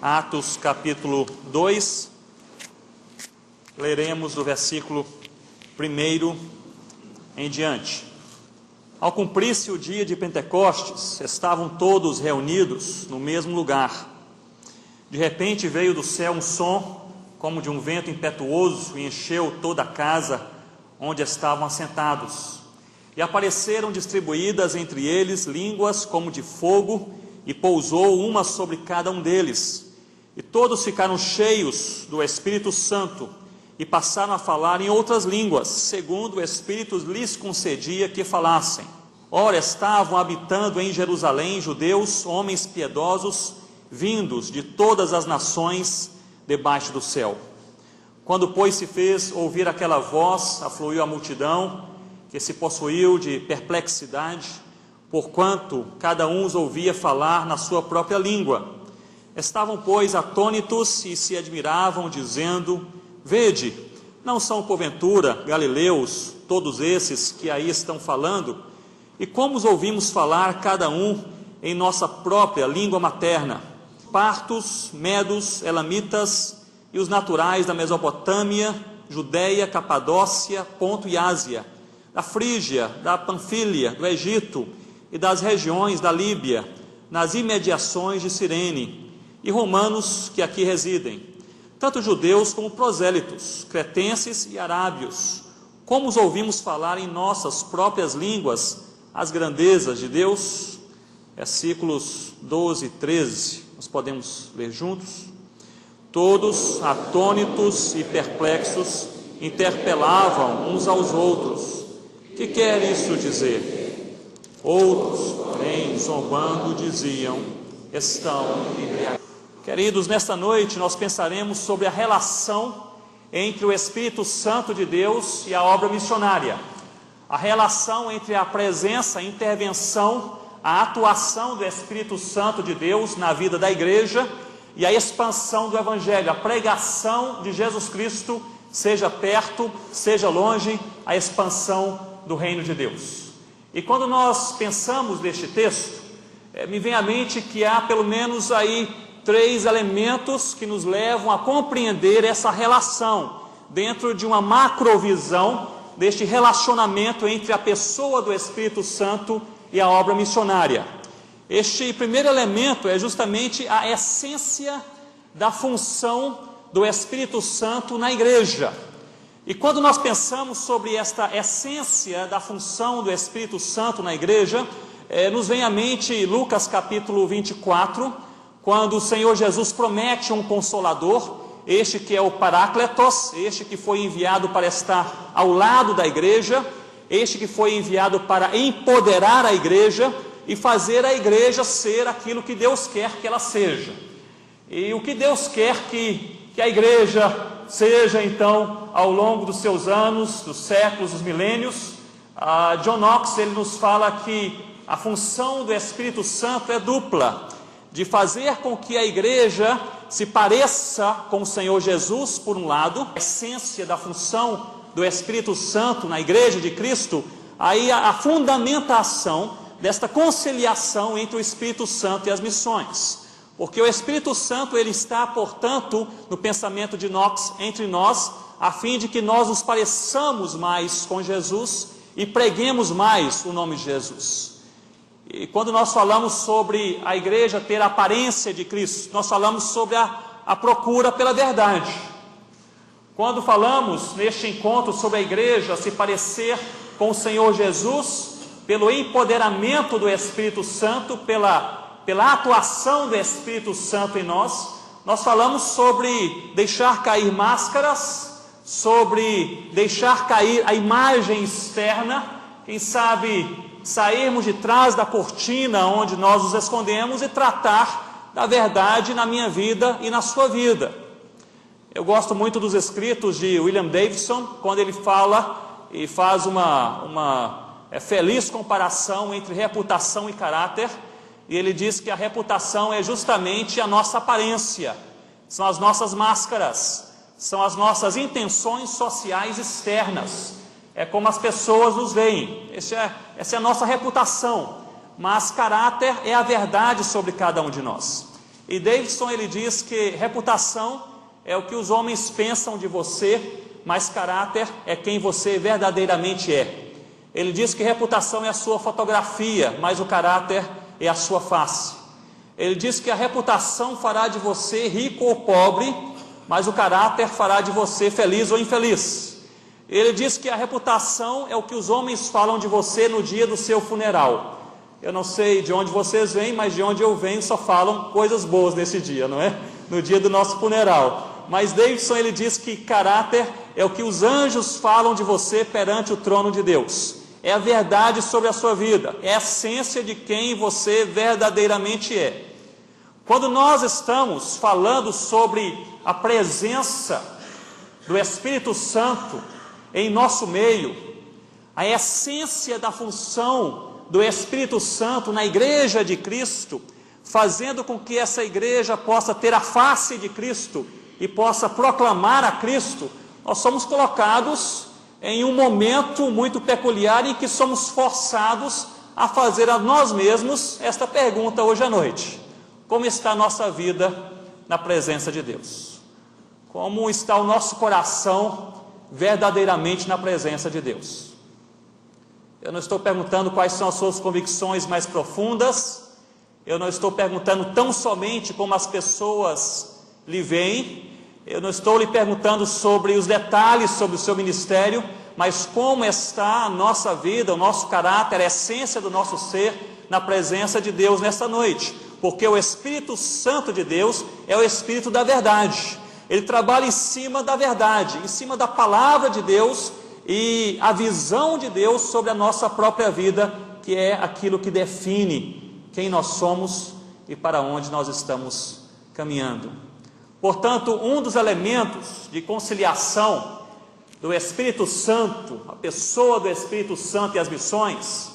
Atos capítulo 2, leremos do versículo 1 em diante. Ao cumprir-se o dia de Pentecostes, estavam todos reunidos no mesmo lugar. De repente veio do céu um som, como de um vento impetuoso, e encheu toda a casa onde estavam assentados. E apareceram distribuídas entre eles línguas como de fogo, e pousou uma sobre cada um deles. E todos ficaram cheios do Espírito Santo, e passaram a falar em outras línguas, segundo o Espírito lhes concedia que falassem. Ora, estavam habitando em Jerusalém judeus, homens piedosos, vindos de todas as nações debaixo do céu. Quando, pois, se fez ouvir aquela voz, afluiu a multidão, que se possuiu de perplexidade, porquanto cada um os ouvia falar na sua própria língua. Estavam, pois, atônitos e se admiravam, dizendo: Vede, não são porventura galileus todos esses que aí estão falando? E como os ouvimos falar cada um em nossa própria língua materna? Partos, medos, elamitas e os naturais da Mesopotâmia, Judeia, Capadócia, Ponto e Ásia, da Frígia, da Panfília, do Egito e das regiões da Líbia, nas imediações de Cirene, e romanos que aqui residem, tanto judeus como prosélitos, cretenses e arábios, como os ouvimos falar em nossas próprias línguas as grandezas de Deus. Versículos 12 e 13, nós podemos ler juntos. Todos, atônitos e perplexos, interpelavam uns aos outros: que quer isso dizer? Outros, porém, zombando, diziam: estão embriagados. Queridos, nesta noite nós pensaremos sobre a relação entre o Espírito Santo de Deus e a obra missionária. A relação entre a presença, a intervenção, a atuação do Espírito Santo de Deus na vida da igreja e a expansão do Evangelho, a pregação de Jesus Cristo, seja perto, seja longe, a expansão do reino de Deus. E quando nós pensamos neste texto, me vem à mente que há pelo menos aí 3 elementos que nos levam a compreender essa relação dentro de uma macrovisão deste relacionamento entre a pessoa do Espírito Santo e a obra missionária. Este primeiro elemento é justamente a essência da função do Espírito Santo na igreja. E quando nós pensamos sobre esta essência da função do Espírito Santo na igreja, nos vem à mente Lucas capítulo 24, quando o Senhor Jesus promete um Consolador, este que é o Parácletos, este que foi enviado para estar ao lado da igreja, este que foi enviado para empoderar a igreja e fazer a igreja ser aquilo que Deus quer que ela seja. E o que Deus quer que a igreja seja, então, ao longo dos seus anos, dos séculos, dos milênios, John Knox, ele nos fala que a função do Espírito Santo é dupla: de fazer com que a igreja se pareça com o Senhor Jesus, por um lado, a essência da função do Espírito Santo na igreja de Cristo, aí a fundamentação desta conciliação entre o Espírito Santo e as missões. Porque o Espírito Santo, ele está, portanto, no pensamento de Knox, entre nós, a fim de que nós nos pareçamos mais com Jesus e preguemos mais o nome de Jesus. E quando nós falamos sobre a igreja ter a aparência de Cristo, nós falamos sobre a procura pela verdade. Quando falamos neste encontro sobre a igreja se parecer com o Senhor Jesus, pelo empoderamento do Espírito Santo, pela atuação do Espírito Santo em nós, nós falamos sobre deixar cair máscaras, sobre deixar cair a imagem externa, quem sabe sairmos de trás da cortina onde nós nos escondemos e tratar da verdade na minha vida e na sua vida. Eu gosto muito dos escritos de William Davidson, quando ele fala e faz uma feliz comparação entre reputação e caráter, e ele diz que a reputação é justamente a nossa aparência, são as nossas máscaras, são as nossas intenções sociais externas. É como as pessoas nos veem, essa é a nossa reputação, mas caráter é a verdade sobre cada um de nós. E Davidson, ele diz que reputação é o que os homens pensam de você, mas caráter é quem você verdadeiramente é. Ele diz que reputação é a sua fotografia, mas o caráter é a sua face. Ele diz que a reputação fará de você rico ou pobre, mas o caráter fará de você feliz ou infeliz. Ele diz que a reputação é o que os homens falam de você no dia do seu funeral. Eu não sei de onde vocês vêm, mas de onde eu venho só falam coisas boas nesse dia, não é? No dia do nosso funeral. Mas Davidson, ele diz que caráter é o que os anjos falam de você perante o trono de Deus. É a verdade sobre a sua vida, é a essência de quem você verdadeiramente é. Quando nós estamos falando sobre a presença do Espírito Santo em nosso meio, a essência da função do Espírito Santo na igreja de Cristo, fazendo com que essa igreja possa ter a face de Cristo e possa proclamar a Cristo, nós somos colocados em um momento muito peculiar em que somos forçados a fazer a nós mesmos esta pergunta hoje à noite: como está a nossa vida na presença de Deus? Como está o nosso coração verdadeiramente na presença de Deus? Eu não estou perguntando quais são as suas convicções mais profundas, eu não estou perguntando tão somente como as pessoas lhe veem, eu não estou lhe perguntando sobre os detalhes sobre o seu ministério, mas como está a nossa vida, o nosso caráter, a essência do nosso ser na presença de Deus nesta noite, porque o Espírito Santo de Deus é o Espírito da verdade. Ele trabalha em cima da verdade, em cima da palavra de Deus e a visão de Deus sobre a nossa própria vida, que é aquilo que define quem nós somos e para onde nós estamos caminhando. Portanto, um dos elementos de conciliação do Espírito Santo, a pessoa do Espírito Santo e as missões,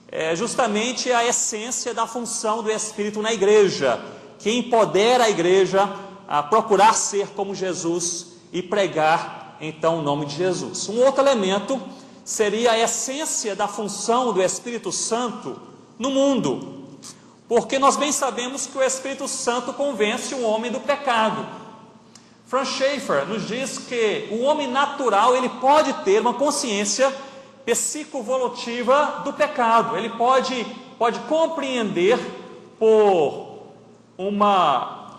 é justamente a essência da função do Espírito na igreja, que empodera a igreja a procurar ser como Jesus e pregar então o nome de Jesus. Um outro elemento seria a essência da função do Espírito Santo no mundo, porque nós bem sabemos que o Espírito Santo convence o homem do pecado. Franz Schaeffer nos diz que o homem natural, ele pode ter uma consciência psicovolutiva do pecado, ele pode compreender por uma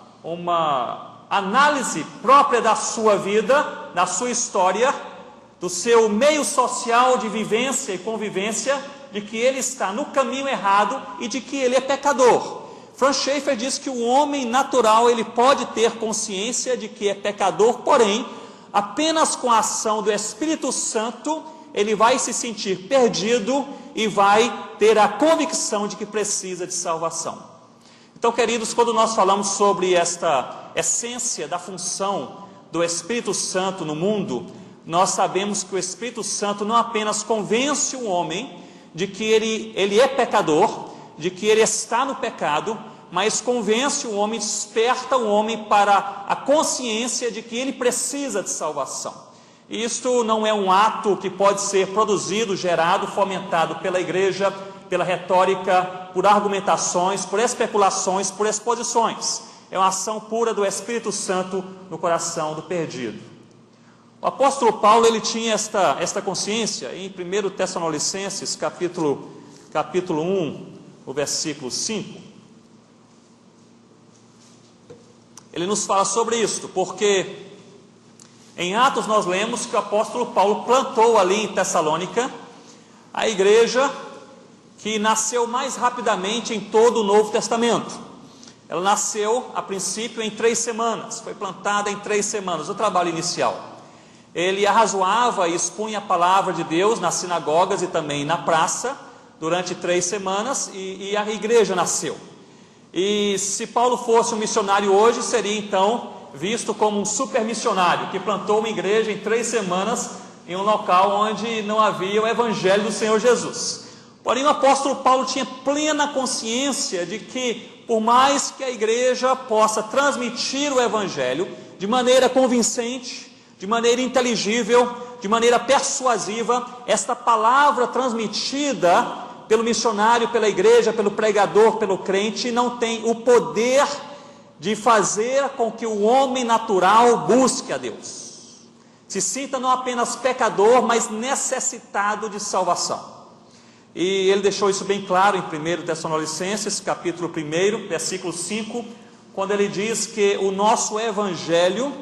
análise própria da sua vida, da sua história, do seu meio social de vivência e convivência, de que ele está no caminho errado e de que ele é pecador. Franz Schaeffer diz que o homem natural, ele pode ter consciência de que é pecador, porém, apenas com a ação do Espírito Santo, ele vai se sentir perdido e vai ter a convicção de que precisa de salvação. Então, queridos, quando nós falamos sobre esta essência da função do Espírito Santo no mundo, nós sabemos que o Espírito Santo não apenas convence o homem de que ele é pecador, de que ele está no pecado, mas convence o homem, desperta o homem para a consciência de que ele precisa de salvação. E isto não é um ato que pode ser produzido, gerado, fomentado pela igreja, pela retórica, por argumentações, por especulações, por exposições. É uma ação pura do Espírito Santo no coração do perdido. O apóstolo Paulo, ele tinha esta consciência em 1 Tessalonicenses, capítulo 1, o versículo 5. Ele nos fala sobre isto, porque em Atos nós lemos que o apóstolo Paulo plantou ali em Tessalônica a igreja que nasceu mais rapidamente em todo o Novo Testamento. Ela nasceu, a princípio, em 3 semanas, foi plantada em 3 semanas, o trabalho inicial. Ele arrazoava e expunha a palavra de Deus nas sinagogas e também na praça, durante 3 semanas, e a igreja nasceu. E se Paulo fosse um missionário hoje, seria então visto como um super missionário, que plantou uma igreja em 3 semanas, em um local onde não havia o evangelho do Senhor Jesus. Porém, o apóstolo Paulo tinha plena consciência de que, por mais que a igreja possa transmitir o evangelho de maneira convincente, de maneira inteligível, de maneira persuasiva, esta palavra transmitida pelo missionário, pela igreja, pelo pregador, pelo crente, não tem o poder de fazer com que o homem natural busque a Deus, se sinta não apenas pecador, mas necessitado de salvação. E ele deixou isso bem claro em 1 Tessalonicenses, capítulo 1, versículo 5, quando ele diz que o nosso evangelho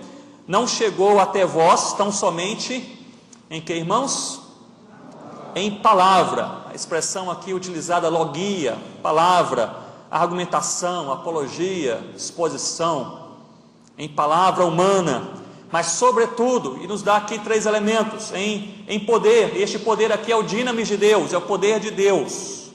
não chegou até vós tão somente em que, irmãos? Em palavra. A expressão aqui utilizada, logia, palavra, argumentação, apologia, exposição, em palavra humana, mas sobretudo, e nos dá aqui 3 elementos, em poder. Este poder aqui é o dinamis de Deus, é o poder de Deus,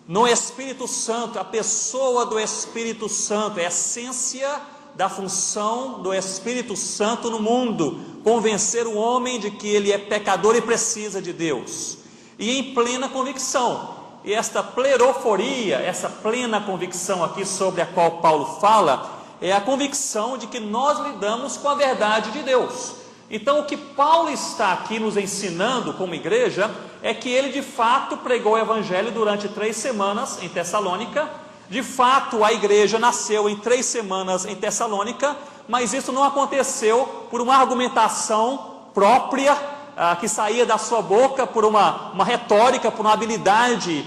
no Espírito Santo, a pessoa do Espírito Santo, é a essência da função do Espírito Santo no mundo, convencer o homem de que ele é pecador e precisa de Deus, e em plena convicção. E esta pleroforia, essa plena convicção aqui sobre a qual Paulo fala, é a convicção de que nós lidamos com a verdade de Deus. Então o que Paulo está aqui nos ensinando como igreja, é que ele de fato pregou o evangelho durante 3 semanas em Tessalônica. De fato a igreja nasceu em 3 semanas em Tessalônica, mas isso não aconteceu por uma argumentação própria, que saía da sua boca, por uma retórica, por uma habilidade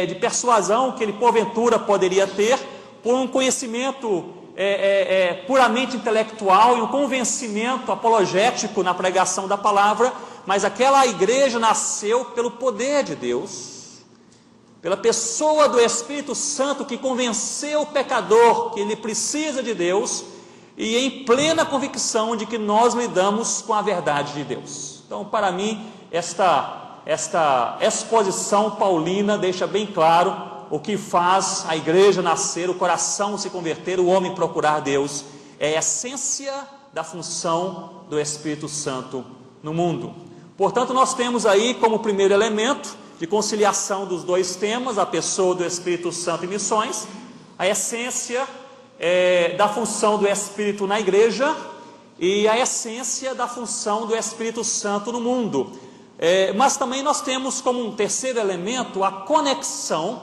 de persuasão que ele porventura poderia ter, por um conhecimento puramente intelectual e um convencimento apologético na pregação da palavra. Mas aquela igreja nasceu pelo poder de Deus, pela pessoa do Espírito Santo, que convenceu o pecador que ele precisa de Deus, e em plena convicção de que nós lidamos com a verdade de Deus. Então, para mim, esta exposição paulina deixa bem claro o que faz a igreja nascer, o coração se converter, o homem procurar Deus. É a essência da função do Espírito Santo no mundo. Portanto, nós temos aí como primeiro elemento de conciliação dos 2 temas, a pessoa do Espírito Santo e missões, a essência da função do Espírito na igreja e a essência da função do Espírito Santo no mundo. Mas também nós temos como um terceiro elemento a conexão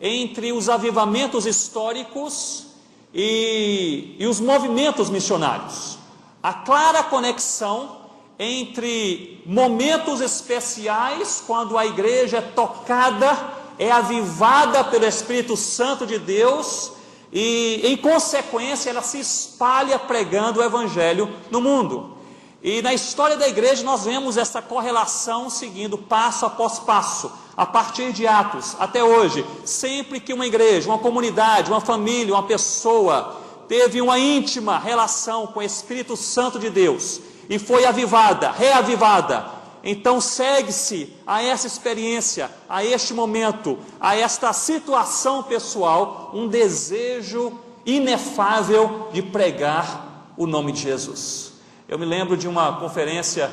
entre os avivamentos históricos e os movimentos missionários. A clara conexão entre momentos especiais, quando a igreja é tocada, é avivada pelo Espírito Santo de Deus, e em consequência ela se espalha pregando o evangelho no mundo. E na história da igreja nós vemos essa correlação seguindo passo após passo, a partir de Atos até hoje. Sempre que uma igreja, uma comunidade, uma família, uma pessoa teve uma íntima relação com o Espírito Santo de Deus e foi avivada, reavivada, então segue-se a essa experiência, a este momento, a esta situação pessoal, um desejo inefável de pregar o nome de Jesus. Eu me lembro de uma conferência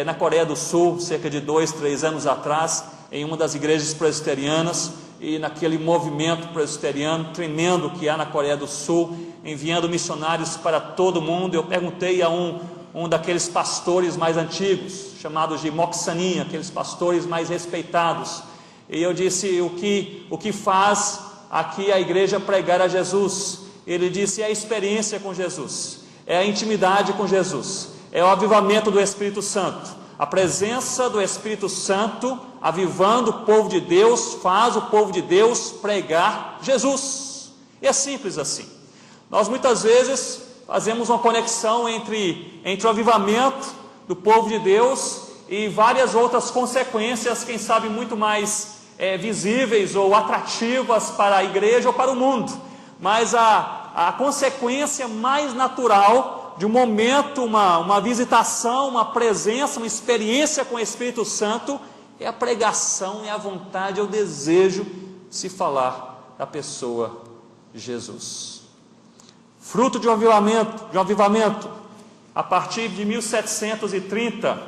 na Coreia do Sul, cerca de 2, 3 anos atrás, em uma das igrejas presbiterianas, e naquele movimento presbiteriano tremendo que há na Coreia do Sul, enviando missionários para todo o mundo. Eu perguntei a um daqueles pastores mais antigos, chamados de Moksanin, aqueles pastores mais respeitados, e eu disse: o que faz aqui a igreja pregar a Jesus? Ele disse: é a experiência com Jesus, é a intimidade com Jesus, é o avivamento do Espírito Santo. A presença do Espírito Santo avivando o povo de Deus faz o povo de Deus pregar Jesus. E é simples assim. Nós muitas vezes fazemos uma conexão entre o avivamento do povo de Deus e várias outras consequências, quem sabe muito mais visíveis ou atrativas para a igreja ou para o mundo. Mas a consequência mais natural de um momento, uma visitação, uma presença, uma experiência com o Espírito Santo, é a pregação, é a vontade, é o desejo de se falar da pessoa de Jesus. Fruto de um avivamento, a partir de 1730,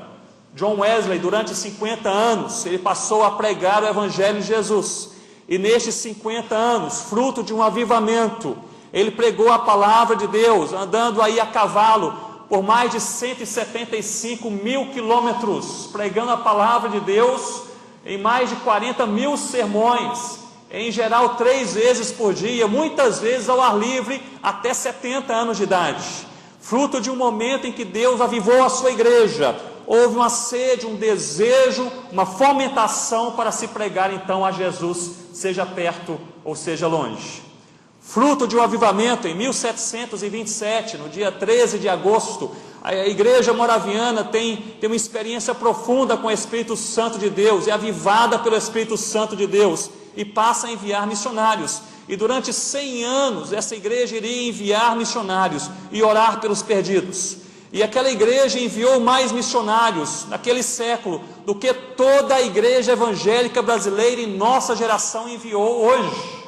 John Wesley, durante 50 anos, ele passou a pregar o Evangelho de Jesus, e nestes 50 anos, fruto de um avivamento, ele pregou a palavra de Deus, andando aí a cavalo, por mais de 175 mil quilômetros, pregando a palavra de Deus, em mais de 40 mil sermões, em geral 3 vezes por dia, muitas vezes ao ar livre, até 70 anos de idade. Fruto de um momento em que Deus avivou a sua igreja. Houve uma sede, um desejo, uma fomentação para se pregar então a Jesus, seja perto ou seja longe. Fruto de um avivamento, em 1727, no dia 13 de agosto, a igreja moraviana tem uma experiência profunda com o Espírito Santo de Deus, é avivada pelo Espírito Santo de Deus e passa a enviar missionários. E durante 100 anos essa igreja iria enviar missionários e orar pelos perdidos. E aquela igreja enviou mais missionários naquele século do que toda a igreja evangélica brasileira em nossa geração enviou hoje.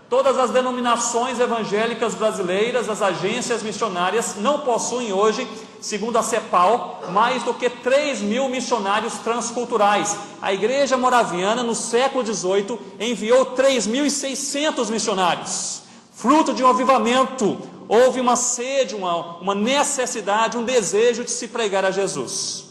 Todas as denominações evangélicas brasileiras, as agências missionárias, não possuem hoje, segundo a CEPAL, mais do que 3.000 missionários transculturais. A igreja moraviana, no século XVIII, enviou 3.600 missionários. Fruto de um avivamento, houve uma sede, uma necessidade, um desejo de se pregar a Jesus.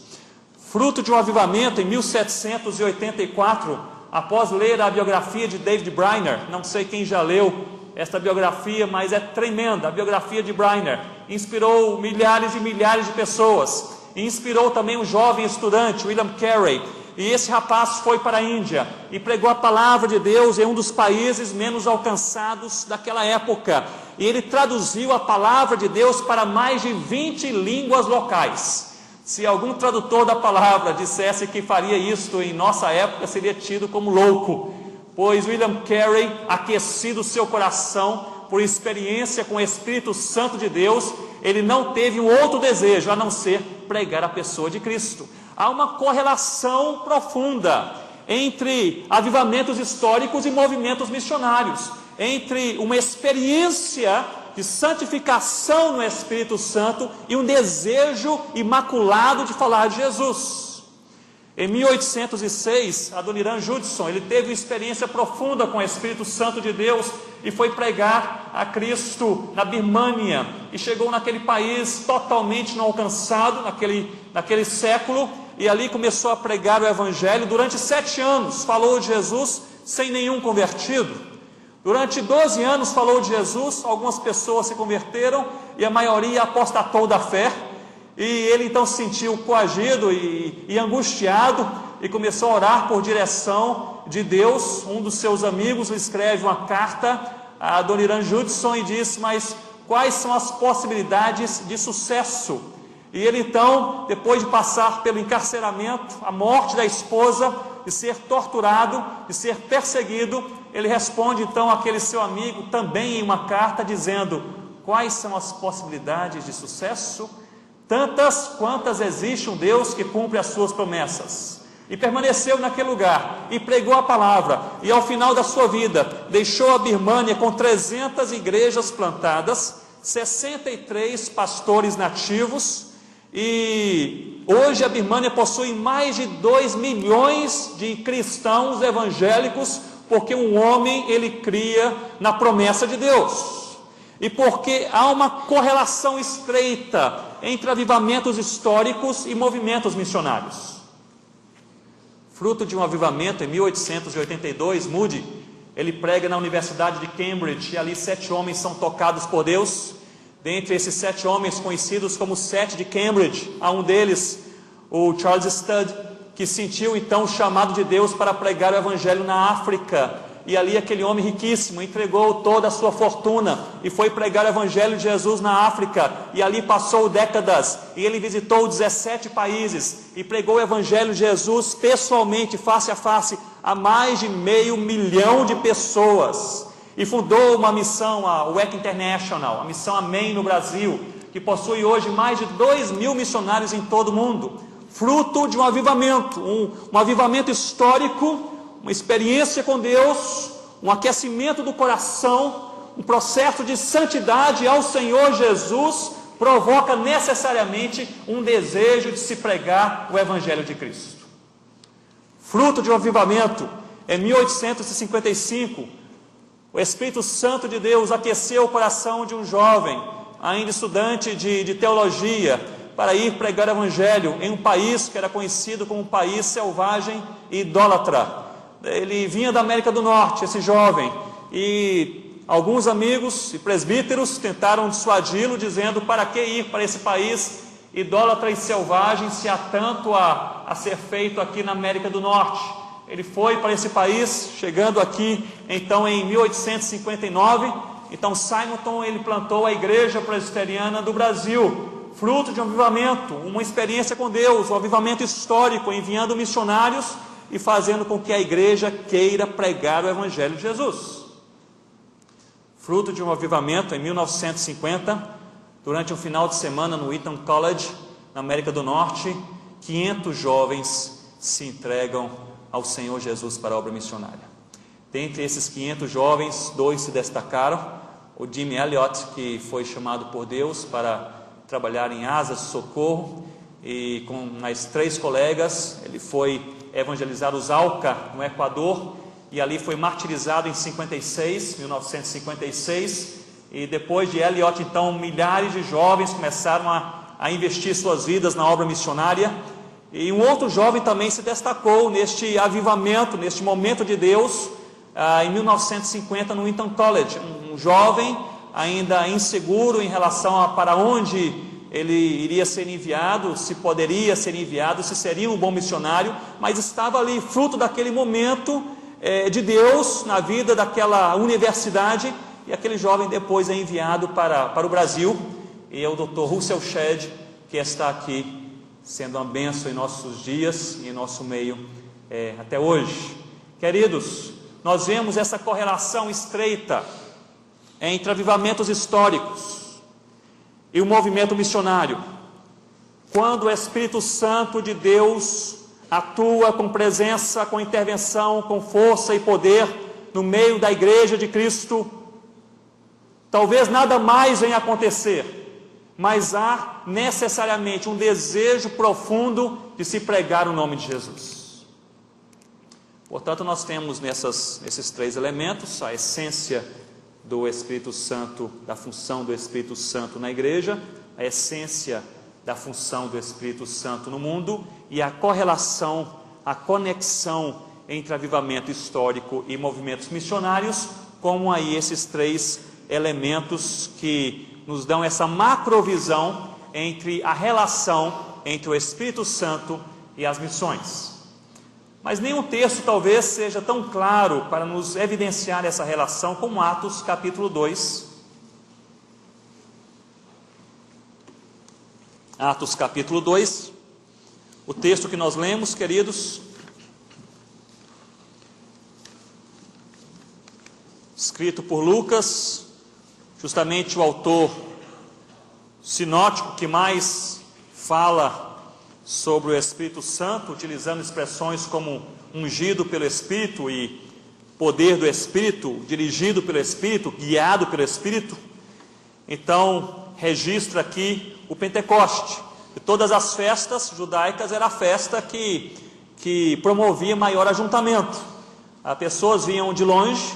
Fruto de um avivamento, em 1784, após ler a biografia de David Brainerd, não sei quem já leu esta biografia, mas é tremenda, a biografia de Brainerd, inspirou milhares e milhares de pessoas, e inspirou também um jovem estudante, William Carey, e esse rapaz foi para a Índia, e pregou a palavra de Deus em um dos países menos alcançados daquela época, e ele traduziu a palavra de Deus para mais de 20 línguas locais. Se algum tradutor da palavra dissesse que faria isto em nossa época, seria tido como louco, pois William Carey, aquecido seu coração por experiência com o Espírito Santo de Deus, ele não teve um outro desejo a não ser pregar a pessoa de Cristo. Há uma correlação profunda entre avivamentos históricos e movimentos missionários, entre uma experiência de santificação no Espírito Santo e um desejo imaculado de falar de Jesus. Em 1806, Adoniram Judson, ele teve uma experiência profunda com o Espírito Santo de Deus e foi pregar a Cristo na Birmânia, e chegou naquele país totalmente não alcançado naquele século, e ali começou a pregar o Evangelho. Durante 7 anos falou de Jesus sem nenhum convertido. Durante 12 anos falou de Jesus, algumas pessoas se converteram e a maioria apostatou da fé, e ele então se sentiu coagido e angustiado e começou a orar por direção de Deus. Um dos seus amigos lhe escreve uma carta a Adoniram Judson e diz: mas quais são as possibilidades de sucesso? E ele então, depois de passar pelo encarceramento, a morte da esposa, de ser torturado, de ser perseguido, ele responde então àquele seu amigo, também em uma carta, dizendo: quais são as possibilidades de sucesso? Tantas quantas existe um Deus que cumpre as suas promessas. E permaneceu naquele lugar, e pregou a palavra, e ao final da sua vida, deixou a Birmânia com 300 igrejas plantadas, 63 pastores nativos, e hoje a Birmânia possui mais de 2 milhões de cristãos evangélicos, porque um homem, ele cria na promessa de Deus, e porque há uma correlação estreita entre avivamentos históricos e movimentos missionários. Fruto de um avivamento, em 1882, Moody, ele prega na Universidade de Cambridge, e ali 7 homens são tocados por Deus. Dentre esses 7 homens conhecidos como 7 de Cambridge, há um deles, o Charles Studd, que sentiu então o chamado de Deus para pregar o Evangelho na África, e ali aquele homem riquíssimo entregou toda a sua fortuna e foi pregar o Evangelho de Jesus na África, e ali passou décadas, e ele visitou 17 países e pregou o Evangelho de Jesus pessoalmente, face a face, a mais de 500 mil de pessoas, e fundou uma missão, a WEC International, a missão Amém no Brasil, que possui hoje mais de 2.000 missionários em todo o mundo. Fruto de um avivamento, um avivamento histórico, uma experiência com Deus, um aquecimento do coração, um processo de santidade ao Senhor Jesus, provoca necessariamente um desejo de se pregar o Evangelho de Cristo. Fruto de um avivamento, em 1855, o Espírito Santo de Deus aqueceu o coração de um jovem, ainda estudante de teologia, para ir pregar o Evangelho em um país que era conhecido como um país selvagem e idólatra. ele vinha da América do Norte, esse jovem, e alguns amigos e presbíteros tentaram dissuadi-lo, dizendo: para que ir para esse país idólatra e selvagem, se há tanto a ser feito aqui na América do Norte? Ele foi para esse país, chegando aqui então em 1859. Então Simonton, ele plantou a Igreja Presbiteriana do Brasil, fruto de um avivamento, uma experiência com Deus, um avivamento histórico, enviando missionários e fazendo com que a igreja queira pregar o Evangelho de Jesus. Fruto de um avivamento, em 1950, durante um final de semana no Eton College, na América do Norte, 500 jovens se entregam ao Senhor Jesus para a obra missionária. Dentre esses 500 jovens, 2 se destacaram: o Jim Elliot, que foi chamado por Deus para trabalhar em asas de socorro, e com mais 3 colegas, ele foi evangelizar os Auca, no Equador, e ali foi martirizado em 1956, e depois de Elliot, então, milhares de jovens começaram a investir suas vidas na obra missionária. E um outro jovem também se destacou neste avivamento, neste momento de Deus, em 1950 no Eton College, um jovem ainda inseguro em relação a para onde ele iria ser enviado, se poderia ser enviado, se seria um bom missionário, mas estava ali, fruto daquele momento de Deus na vida daquela universidade, e aquele jovem depois é enviado para o Brasil, e é o Dr. Russell Shedd, que está aqui sendo uma bênção em nossos dias e em nosso meio até hoje. Queridos, nós vemos essa correlação estreita entre avivamentos históricos e o movimento missionário. Quando o Espírito Santo de Deus atua com presença, com intervenção, com força e poder no meio da igreja de Cristo, talvez nada mais venha acontecer, mas há necessariamente um desejo profundo de se pregar o nome de Jesus. Portanto, nós temos nesses 3 elementos a essência do Espírito Santo, da função do Espírito Santo na igreja, a essência da função do Espírito Santo no mundo, e a correlação, a conexão entre avivamento histórico e movimentos missionários, como aí esses 3 elementos que nos dão essa macrovisão entre a relação entre o Espírito Santo e as missões. Mas nenhum texto talvez seja tão claro para nos evidenciar essa relação como Atos capítulo 2. Atos capítulo 2, o texto que nós lemos, queridos, escrito por Lucas, justamente o autor sinótico que mais fala sobre o Espírito Santo, utilizando expressões como ungido pelo Espírito e poder do Espírito, dirigido pelo Espírito, guiado pelo Espírito. Então, registra aqui o Pentecoste. De todas as festas judaicas, era a festa que promovia maior ajuntamento. As pessoas vinham de longe,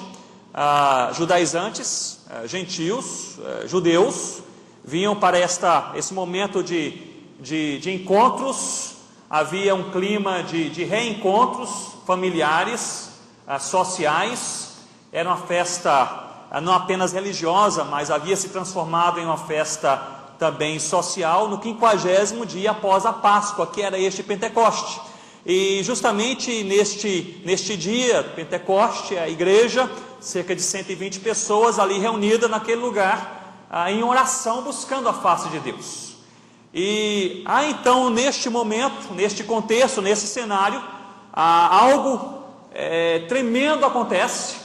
judaizantes, gentios, judeus, vinham para esse momento de encontros. Havia um clima de reencontros familiares, sociais. Era uma festa não apenas religiosa, mas havia se transformado em uma festa também social, no 50º dia após a Páscoa, que era este Pentecoste. E justamente neste dia, Pentecoste, a igreja, cerca de 120 pessoas ali reunidas naquele lugar, em oração, buscando a face de Deus. E então, neste momento, neste contexto, nesse cenário, algo tremendo acontece,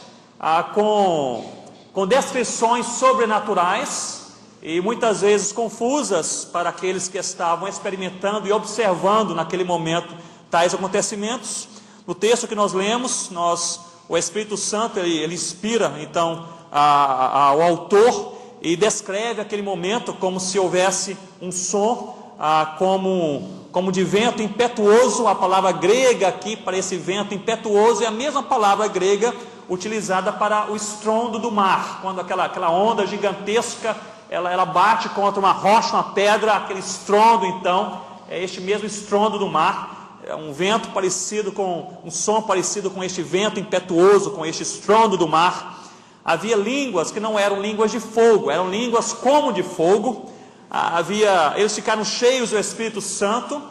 com descrições sobrenaturais, e muitas vezes confusas para aqueles que estavam experimentando e observando naquele momento tais acontecimentos. No texto que nós lemos, o Espírito Santo ele inspira então ao autor e descreve aquele momento como se houvesse um som como de vento impetuoso. A palavra grega aqui para esse vento impetuoso é a mesma palavra grega utilizada para o estrondo do mar, quando aquela onda gigantesca ela bate contra uma rocha, uma pedra, aquele estrondo. Então é este mesmo estrondo do mar, um vento parecido com, um som parecido com este vento impetuoso, com este estrondo do mar. Havia línguas que não eram línguas de fogo, eram línguas como de fogo. Eles ficaram cheios do Espírito Santo.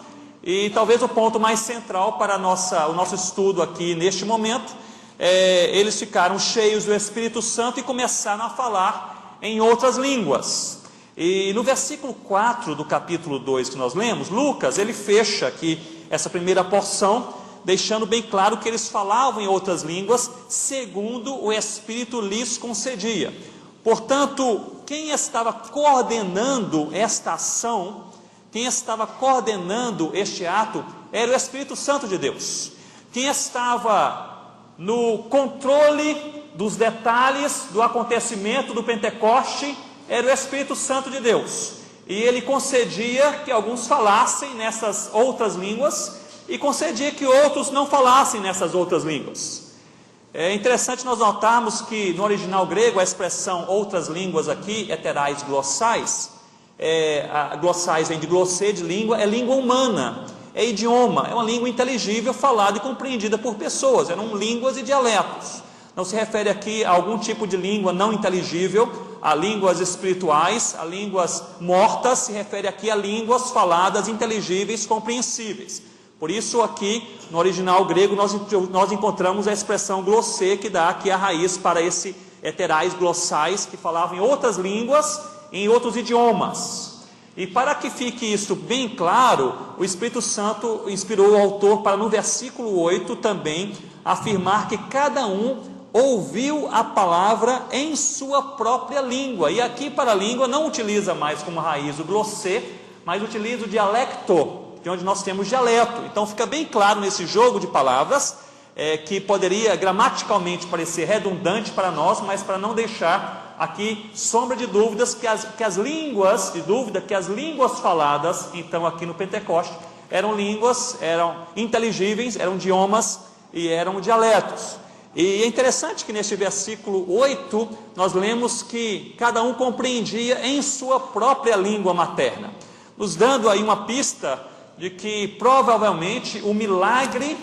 E talvez o ponto mais central para o nosso estudo aqui neste momento, eles ficaram cheios do Espírito Santo e começaram a falar em outras línguas. E no versículo 4 do capítulo 2 que nós lemos, Lucas, ele fecha aqui essa primeira porção, deixando bem claro que eles falavam em outras línguas, segundo o Espírito lhes concedia. Portanto, quem estava coordenando esta ação, quem estava coordenando este ato, era o Espírito Santo de Deus. Quem estava no controle dos detalhes do acontecimento do Pentecoste, era o Espírito Santo de Deus. E ele concedia que alguns falassem nessas outras línguas, e concedia que outros não falassem nessas outras línguas. É interessante nós notarmos que no original grego a expressão outras línguas aqui, heterais glossais, glossais vem de glossê, de língua, é língua humana, é idioma, é uma língua inteligível, falada e compreendida por pessoas, eram línguas e dialetos. Não se refere aqui a algum tipo de língua não inteligível, a línguas espirituais, a línguas mortas, se refere aqui a línguas faladas, inteligíveis, compreensíveis. Por isso aqui, no original grego, nós encontramos a expressão glossê, que dá aqui a raiz para esse heterais glossais, que falavam em outras línguas, em outros idiomas. E para que fique isso bem claro, o Espírito Santo inspirou o autor para no versículo 8 também afirmar que cada um ouviu a palavra em sua própria língua. E aqui para a língua não utiliza mais como raiz o glossê, mas utiliza o dialecto, de onde nós temos dialeto. Então fica bem claro nesse jogo de palavras, que poderia gramaticalmente parecer redundante para nós, mas para não deixar aqui sombra de dúvidas que as línguas faladas, então aqui no Pentecoste, eram línguas, eram inteligíveis, eram idiomas e eram dialetos. E é interessante que neste versículo 8, nós lemos que cada um compreendia em sua própria língua materna, nos dando aí uma pista de que provavelmente o milagre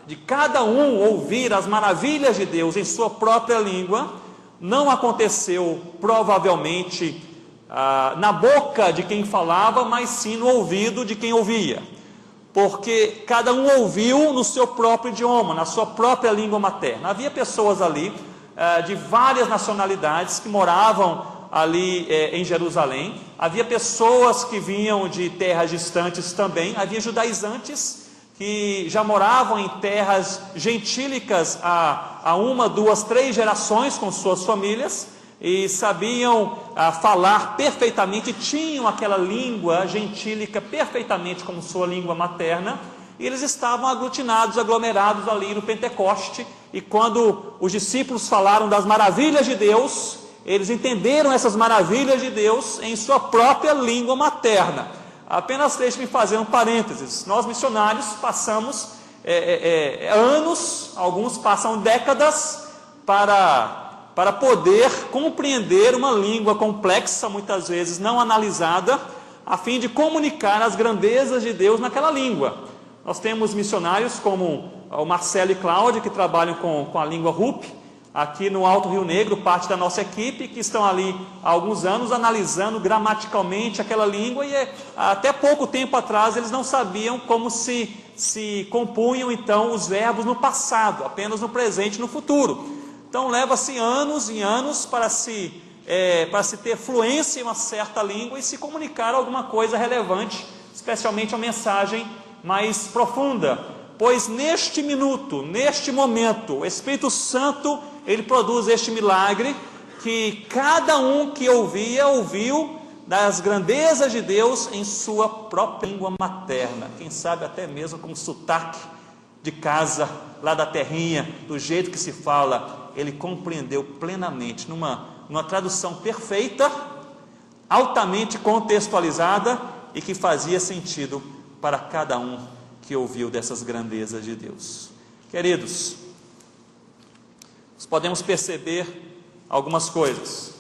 de cada um ouvir as maravilhas de Deus em sua própria língua, não aconteceu provavelmente na boca de quem falava, mas sim no ouvido de quem ouvia, porque cada um ouviu no seu próprio idioma, na sua própria língua materna. Havia pessoas ali de várias nacionalidades que moravam ali em Jerusalém, havia pessoas que vinham de terras distantes também, havia judaizantes que já moravam em terras gentílicas há 1, 2, 3 gerações com suas famílias, e sabiam falar perfeitamente, tinham aquela língua gentílica perfeitamente como sua língua materna, e eles estavam aglutinados, aglomerados ali no Pentecoste, e quando os discípulos falaram das maravilhas de Deus, eles entenderam essas maravilhas de Deus em sua própria língua materna. Apenas deixe-me fazer um parênteses. Nós missionários passamos anos, alguns passam décadas, para poder compreender uma língua complexa, muitas vezes não analisada, a fim de comunicar as grandezas de Deus naquela língua. Nós temos missionários como o Marcelo e Cláudia, que trabalham com a língua Rupi, aqui no Alto Rio Negro, parte da nossa equipe, que estão ali há alguns anos analisando gramaticalmente aquela língua, e até pouco tempo atrás eles não sabiam como se compunham então os verbos no passado, apenas no presente e no futuro. Então leva-se anos e anos para se ter fluência em uma certa língua e se comunicar alguma coisa relevante, especialmente uma mensagem mais profunda. Pois neste minuto, neste momento, o Espírito Santo, ele produz este milagre, que cada um que ouvia, ouviu das grandezas de Deus em sua própria língua materna, quem sabe até mesmo com sotaque de casa, lá da terrinha, do jeito que se fala, ele compreendeu plenamente, numa tradução perfeita, altamente contextualizada e que fazia sentido para cada um que ouviu dessas grandezas de Deus. Queridos, nós podemos perceber algumas coisas.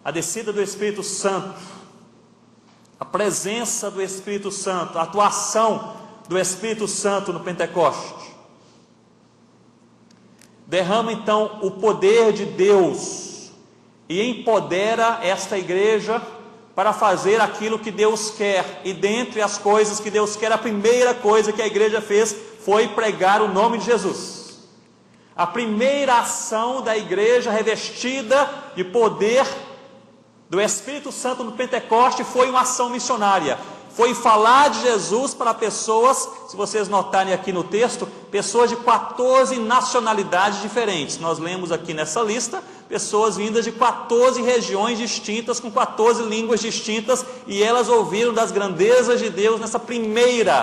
A descida do Espírito Santo a presença do Espírito Santo, a atuação do Espírito Santo no Pentecoste. Derrama então o poder de Deus e empodera esta igreja para fazer aquilo que Deus quer. E dentre as coisas que Deus quer, a primeira coisa que a igreja fez foi pregar o nome de Jesus. A primeira ação da igreja revestida de poder do Espírito Santo no Pentecoste foi uma ação missionária. Foi falar de Jesus para pessoas, se vocês notarem aqui no texto, pessoas de 14 nacionalidades diferentes. Nós lemos aqui nessa lista, pessoas vindas de 14 regiões distintas, com 14 línguas distintas, e elas ouviram das grandezas de Deus nesse primeiro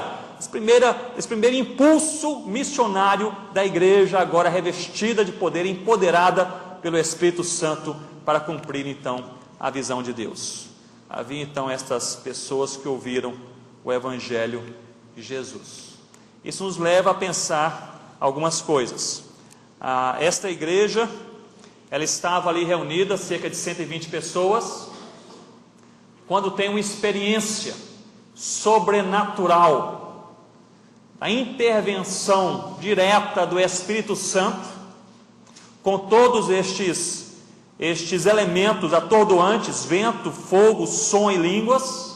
impulso missionário da igreja, agora revestida de poder, empoderada pelo Espírito Santo, para cumprir então a visão de Deus. Havia então estas pessoas que ouviram o Evangelho de Jesus. Isso nos leva a pensar algumas coisas. Esta igreja, ela estava ali reunida, cerca de 120 pessoas, quando tem uma experiência sobrenatural, a intervenção direta do Espírito Santo, com todos estes elementos atordoantes, vento, fogo, som e línguas.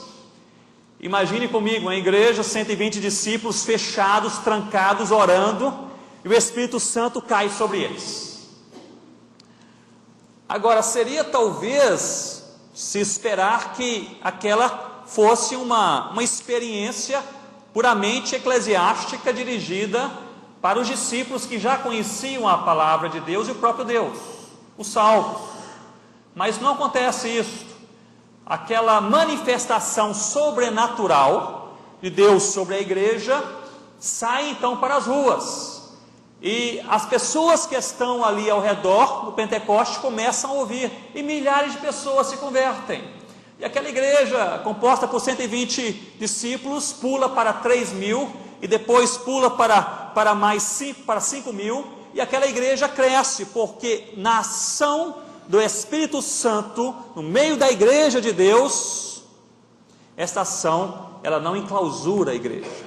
Imagine comigo, uma igreja, 120 discípulos fechados, trancados, orando, e o Espírito Santo cai sobre eles. Agora, seria talvez se esperar que aquela fosse uma experiência puramente eclesiástica, dirigida para os discípulos que já conheciam a palavra de Deus e o próprio Deus, os salvos. Mas não acontece isso. Aquela manifestação sobrenatural de Deus sobre a igreja sai então para as ruas. E as pessoas que estão ali ao redor do Pentecoste começam a ouvir, e milhares de pessoas se convertem. E aquela igreja, composta por 120 discípulos, pula para 3.000, e depois pula para 5.000, e aquela igreja cresce, porque na ação do Espírito Santo, no meio da igreja de Deus, esta ação, ela não enclausura a igreja.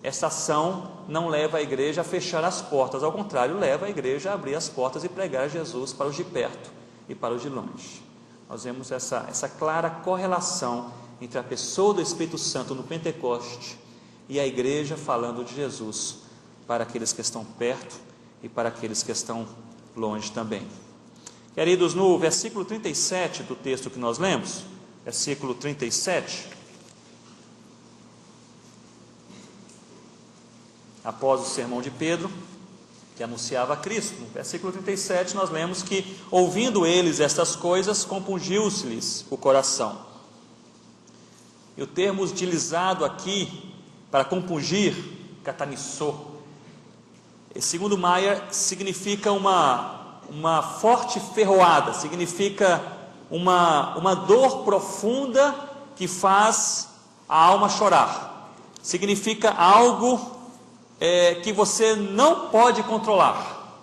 Esta ação não leva a igreja a fechar as portas, ao contrário, leva a igreja a abrir as portas e pregar Jesus para os de perto e para os de longe. Nós vemos essa clara correlação entre a pessoa do Espírito Santo no Pentecoste e a igreja falando de Jesus para aqueles que estão perto e para aqueles que estão longe também. Queridos, no versículo 37 do texto que nós lemos, versículo 37, após o sermão de Pedro, que anunciava a Cristo, no versículo 37 nós lemos que, ouvindo eles estas coisas, compungiu-se-lhes o coração. E o termo utilizado aqui para compungir, catanissou, segundo Maier, significa uma forte ferroada, significa uma dor profunda que faz a alma chorar, significa algo que você não pode controlar.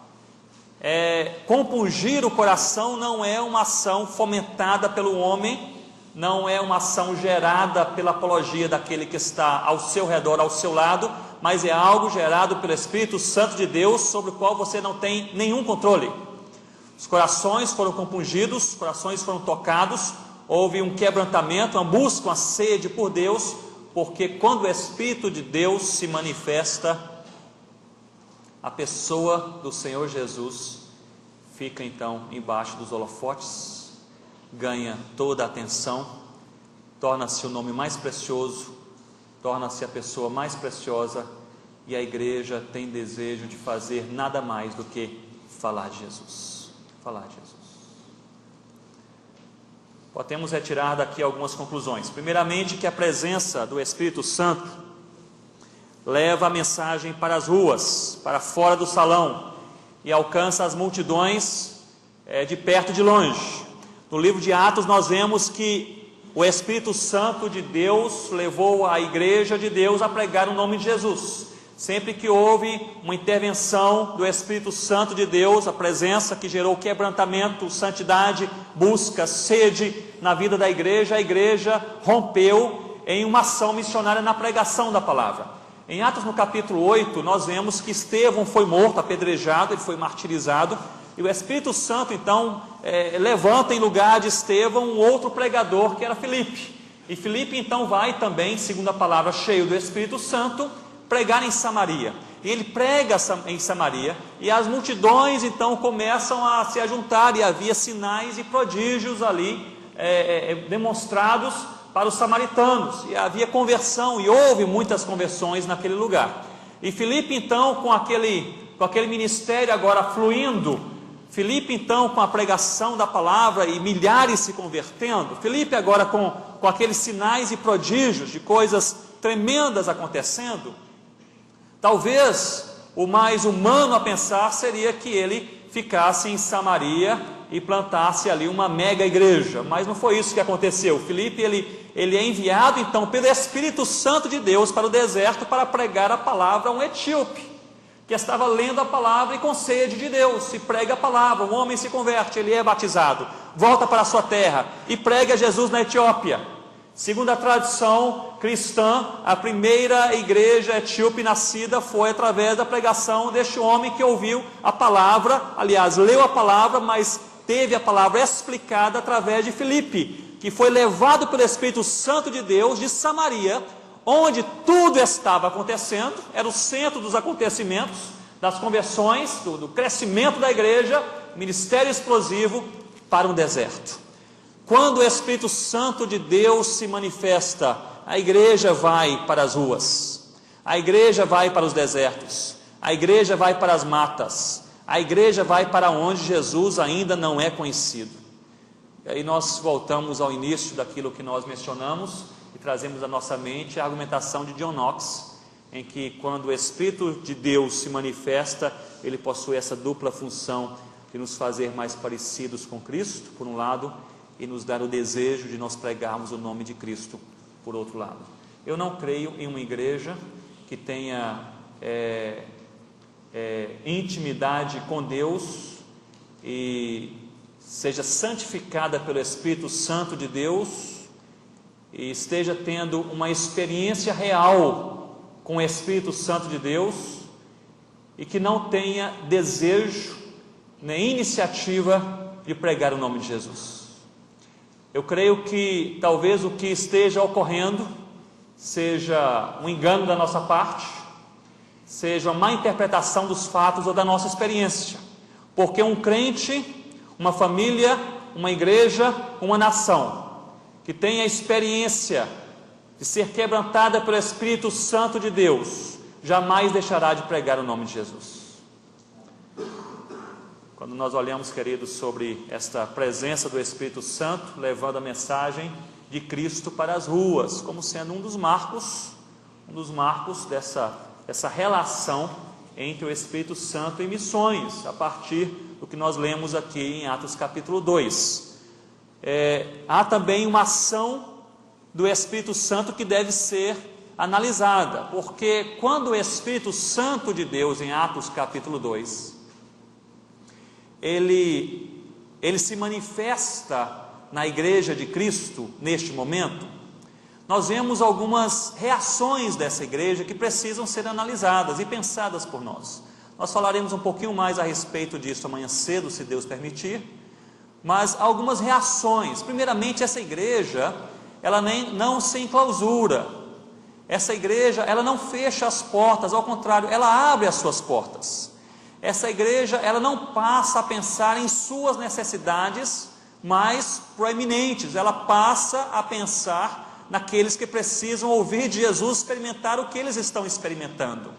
Compungir o coração não é uma ação fomentada pelo homem, não é uma ação gerada pela apologia daquele que está ao seu redor, ao seu lado, mas é algo gerado pelo Espírito Santo de Deus, sobre o qual você não tem nenhum controle. Os corações foram compungidos, os corações foram tocados, houve um quebrantamento, uma busca, uma sede por Deus, porque quando o Espírito de Deus se manifesta, a pessoa do Senhor Jesus fica então embaixo dos holofotes, ganha toda a atenção, torna-se o nome mais precioso, torna-se a pessoa mais preciosa, e a igreja tem desejo de fazer nada mais do que falar de Jesus. Falar de Jesus. Podemos retirar daqui algumas conclusões. Primeiramente, que a presença do Espírito Santo leva a mensagem para as ruas, para fora do salão, e alcança as multidões de perto e de longe. No livro de Atos nós vemos que o Espírito Santo de Deus levou a igreja de Deus a pregar o nome de Jesus. Sempre que houve uma intervenção do Espírito Santo de Deus, a presença que gerou quebrantamento, santidade, busca, sede na vida da igreja, a igreja rompeu em uma ação missionária na pregação da palavra. Em Atos, no capítulo 8, nós vemos que Estevão foi morto, apedrejado, ele foi martirizado, e o Espírito Santo, então, levanta em lugar de Estevão um outro pregador, que era Filipe. E Filipe, então, vai também, segundo a palavra, cheio do Espírito Santo, pregar em Samaria. E ele prega em Samaria, e as multidões, então, começam a se juntar, e havia sinais e prodígios ali, demonstrados para os samaritanos, e havia conversão, e houve muitas conversões naquele lugar. E Filipe, então, com aquele ministério agora fluindo, Filipe, então, com a pregação da palavra e milhares se convertendo, Filipe agora com aqueles sinais e prodígios de coisas tremendas acontecendo, talvez o mais humano a pensar seria que ele ficasse em Samaria e plantasse ali uma mega igreja, mas não foi isso que aconteceu. Filipe, ele é enviado então pelo Espírito Santo de Deus para o deserto para pregar a palavra a um etíope, que estava lendo a palavra e com sede de Deus, e prega a palavra, o homem se converte, ele é batizado, volta para a sua terra e prega Jesus na Etiópia. Segundo a tradição cristã, a primeira igreja etíope nascida foi através da pregação deste homem que ouviu a palavra, aliás, leu a palavra, mas teve a palavra explicada através de Filipe, que foi levado pelo Espírito Santo de Deus de Samaria, onde tudo estava acontecendo, era o centro dos acontecimentos, das conversões, do crescimento da igreja, ministério explosivo, para um deserto. Quando o Espírito Santo de Deus se manifesta, a igreja vai para as ruas, a igreja vai para os desertos, a igreja vai para as matas, a igreja vai para onde Jesus ainda não é conhecido. E aí nós voltamos ao início daquilo que nós mencionamos e trazemos à nossa mente a argumentação de John Knox, em que quando o Espírito de Deus se manifesta, ele possui essa dupla função de nos fazer mais parecidos com Cristo, por um lado, e nos dar o desejo de nós pregarmos o nome de Cristo, por outro lado. Eu não creio em uma igreja que tenha intimidade com Deus e seja santificada pelo Espírito Santo de Deus e esteja tendo uma experiência real com o Espírito Santo de Deus e que não tenha desejo nem iniciativa de pregar o nome de Jesus. Eu creio que talvez o que esteja ocorrendo seja um engano da nossa parte, seja uma má interpretação dos fatos ou da nossa experiência, porque um crente, uma família, uma igreja, uma nação que tem a experiência de ser quebrantada pelo Espírito Santo de Deus, jamais deixará de pregar o nome de Jesus. Quando nós olhamos, queridos, sobre esta presença do Espírito Santo, levando a mensagem de Cristo para as ruas, como sendo um dos marcos dessa relação entre o Espírito Santo e missões, a partir do que nós lemos aqui em Atos capítulo 2. Há também uma ação do Espírito Santo que deve ser analisada, porque quando o Espírito Santo de Deus, em Atos capítulo 2, ele se manifesta na igreja de Cristo neste momento, nós vemos algumas reações dessa igreja que precisam ser analisadas e pensadas por nós. Nós falaremos um pouquinho mais a respeito disso amanhã cedo, se Deus permitir, mas algumas reações. Primeiramente, essa igreja, ela não se enclausura, essa igreja, ela não fecha as portas, ao contrário, ela abre as suas portas. Essa igreja, ela não passa a pensar em suas necessidades mais proeminentes, ela passa a pensar naqueles que precisam ouvir de Jesus, experimentar o que eles estão experimentando.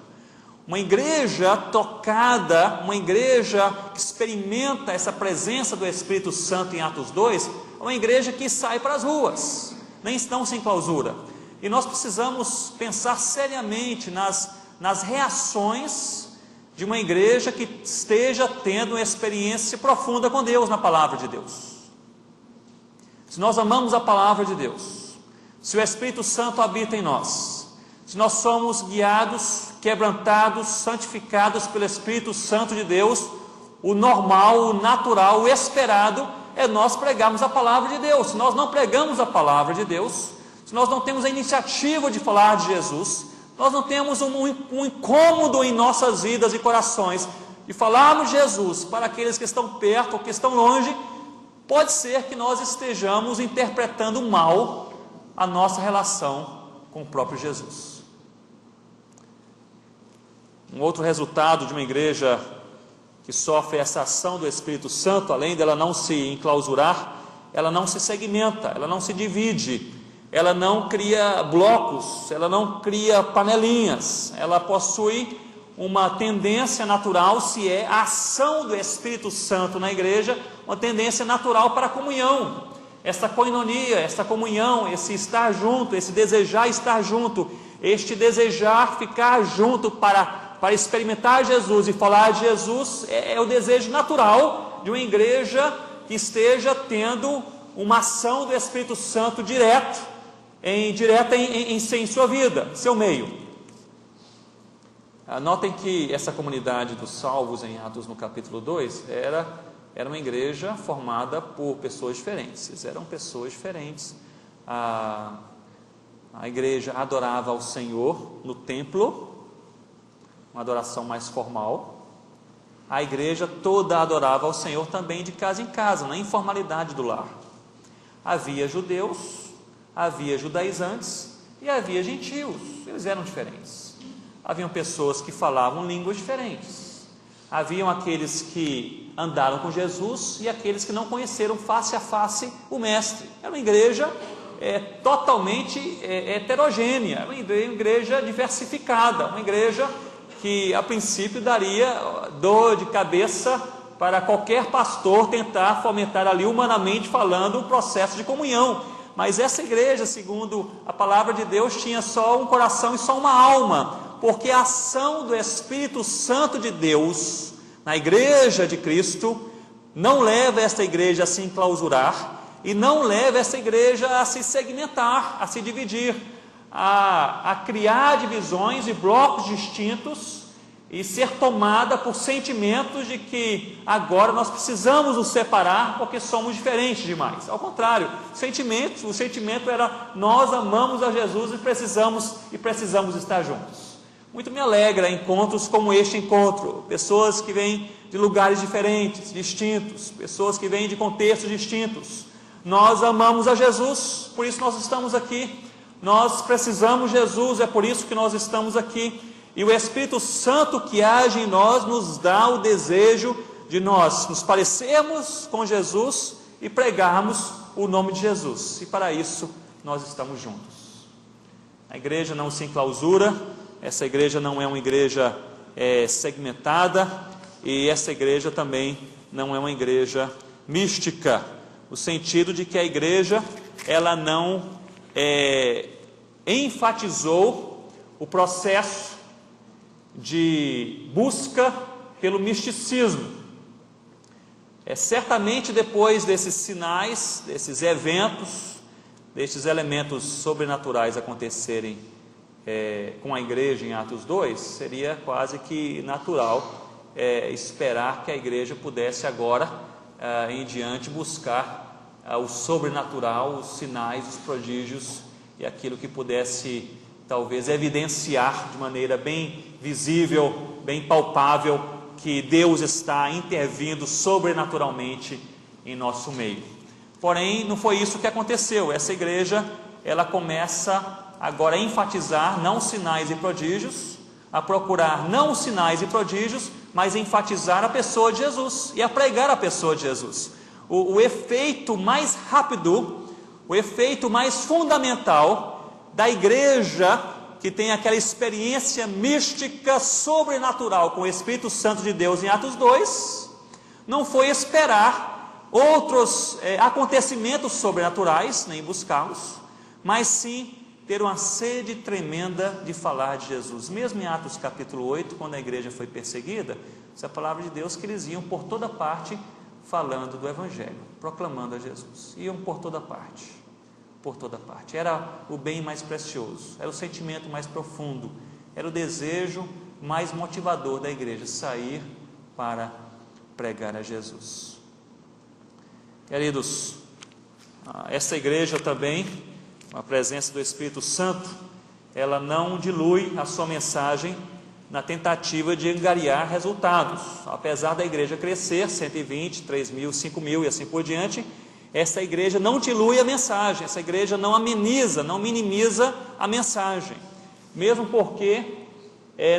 Uma igreja tocada, uma igreja que experimenta essa presença do Espírito Santo em Atos 2, é uma igreja que sai para as ruas, não se enclausura. E nós precisamos pensar seriamente nas reações de uma igreja que esteja tendo uma experiência profunda com Deus na palavra de Deus. Se nós amamos a palavra de Deus, se o Espírito Santo habita em nós, se nós somos guiados, quebrantados, santificados pelo Espírito Santo de Deus, o normal, o natural, o esperado é nós pregarmos a palavra de Deus. Se nós não pregamos a palavra de Deus, se se nós não temos a iniciativa de falar de Jesus, nós não temos um incômodo em nossas vidas e corações de falarmos de Jesus para aqueles que estão perto ou que estão longe, pode ser que nós estejamos interpretando mal a nossa relação com o próprio Jesus. Um outro resultado de uma igreja que sofre essa ação do Espírito Santo, além dela não se enclausurar, ela não se segmenta, ela não se divide, ela não cria blocos, ela não cria panelinhas, ela possui uma tendência natural, se é a ação do Espírito Santo na igreja, uma tendência natural para a comunhão, essa koinonia, essa comunhão, esse estar junto, esse desejar estar junto, este desejar ficar junto para experimentar Jesus e falar de Jesus, é o desejo natural de uma igreja que esteja tendo uma ação do Espírito Santo direta em sua vida, seu meio. Notem que essa comunidade dos salvos em Atos no capítulo 2 era uma igreja formada por pessoas diferentes. Eles eram pessoas diferentes. A igreja adorava ao Senhor no templo, uma adoração mais formal. A igreja toda adorava ao Senhor também de casa em casa, na informalidade do lar. Havia judeus, havia judaizantes e havia gentios. Eles eram diferentes. Haviam pessoas que falavam línguas diferentes. Haviam aqueles que andaram com Jesus e aqueles que não conheceram face a face o Mestre. Era uma igreja totalmente heterogênea, uma igreja diversificada, uma igreja que a princípio daria dor de cabeça para qualquer pastor tentar fomentar ali humanamente falando um processo de comunhão. Mas essa igreja, segundo a palavra de Deus, tinha só um coração e só uma alma, porque a ação do Espírito Santo de Deus na igreja de Cristo não leva esta igreja a se enclausurar e não leva essa igreja a se segmentar, a se dividir, a criar divisões e blocos distintos e ser tomada por sentimentos de que agora nós precisamos nos separar porque somos diferentes demais. Ao contrário, o sentimento era: nós amamos a Jesus e precisamos estar juntos. Muito me alegra encontros como este encontro, pessoas que vêm de lugares diferentes, distintos, pessoas que vêm de contextos distintos. Nós amamos a Jesus, por isso nós estamos aqui. Nós precisamos de Jesus, é por isso que nós estamos aqui. E o Espírito Santo que age em nós nos dá o desejo de nós nos parecermos com Jesus e pregarmos o nome de Jesus. E para isso nós estamos juntos. A igreja não se enclausura, essa igreja não é uma igreja segmentada, e essa igreja também não é uma igreja mística, no sentido de que a igreja ela não enfatizou o processo de busca pelo misticismo. Certamente depois desses sinais, desses eventos, desses elementos sobrenaturais acontecerem com a igreja em Atos 2, seria quase que natural esperar que a igreja pudesse agora em diante buscar o sobrenatural, os sinais, os prodígios e aquilo que pudesse talvez evidenciar de maneira bem visível, bem palpável, que Deus está intervindo sobrenaturalmente em nosso meio. Porém, não foi isso que aconteceu. Essa igreja, ela começa agora a enfatizar não sinais e prodígios, a procurar não sinais e prodígios, mas enfatizar a pessoa de Jesus e a pregar a pessoa de Jesus. O efeito mais rápido, o efeito mais fundamental da igreja que tem aquela experiência mística sobrenatural com o Espírito Santo de Deus em Atos 2, não foi esperar outros acontecimentos sobrenaturais, nem buscá-los, mas sim ter uma sede tremenda de falar de Jesus. Mesmo em Atos capítulo 8, quando a igreja foi perseguida, essa palavra de Deus que eles iam por toda parte falando do Evangelho, proclamando a Jesus. Iam por toda parte, por toda parte. Era o bem mais precioso, era o sentimento mais profundo, era o desejo mais motivador da igreja, sair para pregar a Jesus. Queridos, essa igreja também a presença do Espírito Santo, ela não dilui a sua mensagem na tentativa de angariar resultados. Apesar da igreja crescer, 120, 3 mil, 5 mil e assim por diante, essa igreja não dilui a mensagem, essa igreja não ameniza, não minimiza a mensagem, mesmo porque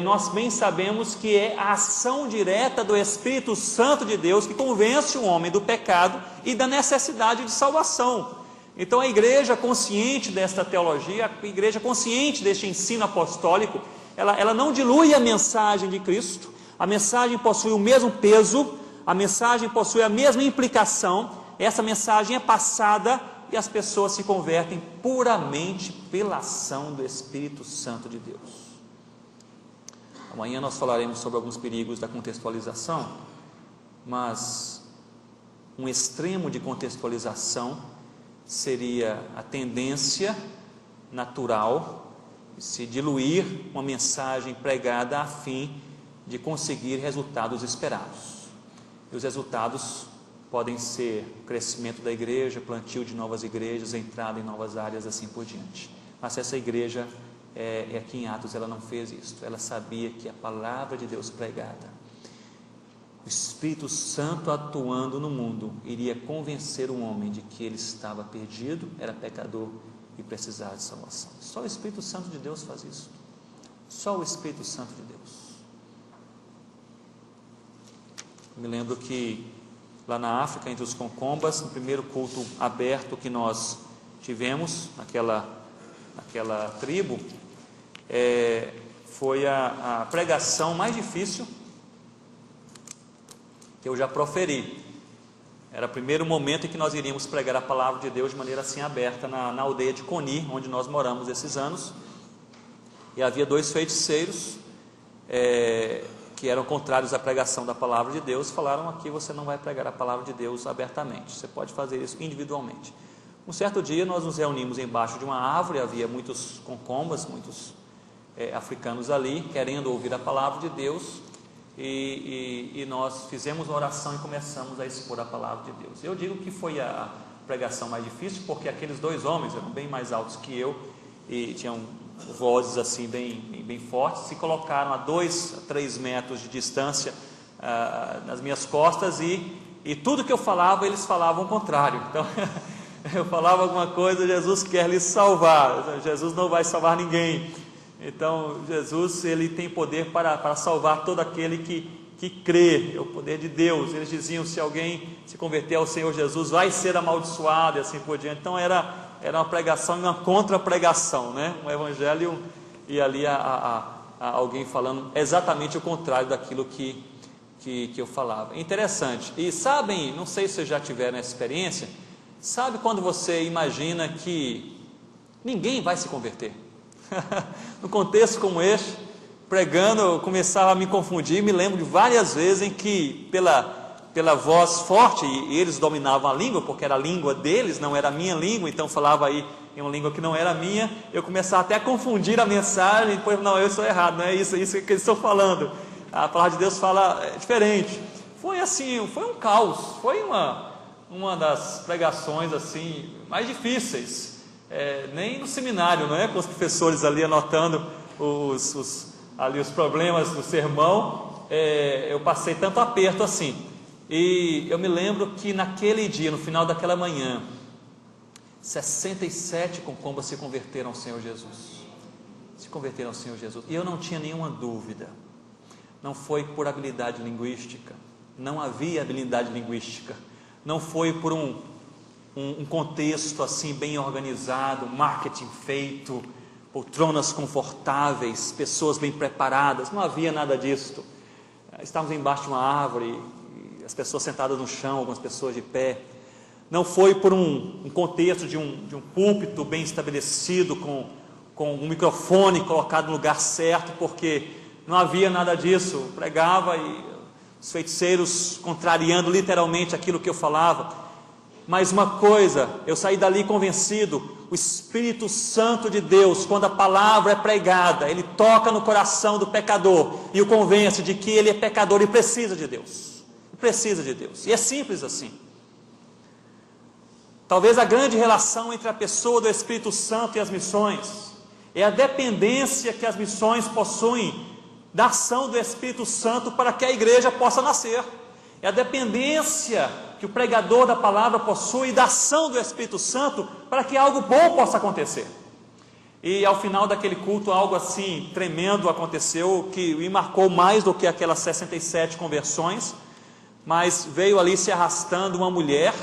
nós bem sabemos que é a ação direta do Espírito Santo de Deus que convence o homem do pecado e da necessidade de salvação. Então a igreja consciente desta teologia, a igreja consciente deste ensino apostólico, ela não dilui a mensagem de Cristo. A mensagem possui o mesmo peso, a mensagem possui a mesma implicação. Essa mensagem é passada e as pessoas se convertem puramente pela ação do Espírito Santo de Deus. Amanhã nós falaremos sobre alguns perigos da contextualização, mas um extremo de contextualização seria a tendência natural de se diluir uma mensagem pregada a fim de conseguir resultados esperados. E os resultados podem ser o crescimento da igreja, plantio de novas igrejas, entrada em novas áreas, assim por diante. Mas essa igreja, aqui em Atos, ela não fez isso. Ela sabia que a palavra de Deus pregada, o Espírito Santo atuando no mundo, iria convencer o homem de que ele estava perdido, era pecador e precisava de salvação. Só o Espírito Santo de Deus faz isso. Só o Espírito Santo de Deus. Eu me lembro que lá na África, entre os concombas, no primeiro culto aberto que nós tivemos naquela tribo, foi a pregação mais difícil que eu já proferi. Era o primeiro momento em que nós iríamos pregar a palavra de Deus de maneira assim aberta na aldeia de Coni, onde nós moramos esses anos. E havia 2 feiticeiros que eram contrários à pregação da palavra de Deus. Falaram: aqui você não vai pregar a palavra de Deus abertamente, você pode fazer isso individualmente. Um certo dia nós nos reunimos embaixo de uma árvore, havia muitos concombas, muitos africanos ali, querendo ouvir a palavra de Deus, e nós fizemos uma oração e começamos a expor a palavra de Deus. Eu digo que foi a pregação mais difícil, porque aqueles 2 homens eram bem mais altos que eu, e tinham vozes assim bem fortes, se colocaram a 2 a 3 metros de distância nas minhas costas, e tudo que eu falava, eles falavam o contrário. Então eu falava alguma coisa: Jesus quer lhe salvar, Jesus não vai salvar ninguém. Então Jesus, ele tem poder para salvar todo aquele que crê, é o poder de Deus. Eles diziam: se alguém se converter ao Senhor Jesus, vai ser amaldiçoado, e assim por diante. Então era uma pregação e uma contra-pregação, né? Um evangelho, e ali alguém falando exatamente o contrário daquilo que eu falava. Interessante. E sabem, não sei se vocês já tiveram essa experiência, sabe quando você imagina que ninguém vai se converter? No contexto como este, pregando, eu começava a me confundir. Me lembro de várias vezes em que pela voz forte, e eles dominavam a língua, porque era a língua deles, não era a minha língua, então falava aí em uma língua que não era a minha, eu começava até a confundir a mensagem, e depois: não, eu estou errado, não é isso que eles estão falando, a palavra de Deus fala diferente. Foi assim, foi um caos, foi uma das pregações assim mais difíceis. Nem no seminário, não é? Com os professores ali anotando os problemas do sermão, eu passei tanto aperto assim. E eu me lembro que naquele dia, no final daquela manhã, 67 concombas se converteram ao Senhor Jesus. Se converteram ao Senhor Jesus. E eu não tinha nenhuma dúvida. Não foi por habilidade linguística, não havia habilidade linguística, não foi por um contexto assim bem organizado, marketing feito, poltronas confortáveis, pessoas bem preparadas. Não havia nada disso. Estávamos embaixo de uma árvore, as pessoas sentadas no chão, algumas pessoas de pé. Não foi por um contexto de um púlpito bem estabelecido, com um microfone colocado no lugar certo, porque não havia nada disso. Pregava e os feiticeiros contrariando literalmente aquilo que eu falava. Mas uma coisa, eu saí dali convencido: o Espírito Santo de Deus, quando a palavra é pregada, ele toca no coração do pecador e o convence de que ele é pecador e precisa de Deus. Precisa de Deus. E é simples assim. Talvez a grande relação entre a pessoa do Espírito Santo e as missões é a dependência que as missões possuem da ação do Espírito Santo para que a igreja possa nascer. É a dependência que o pregador da palavra possui da ação do Espírito Santo para que algo bom possa acontecer. E ao final daquele culto, algo assim tremendo aconteceu, que me marcou mais do que aquelas 67 conversões, mas veio ali se arrastando uma mulher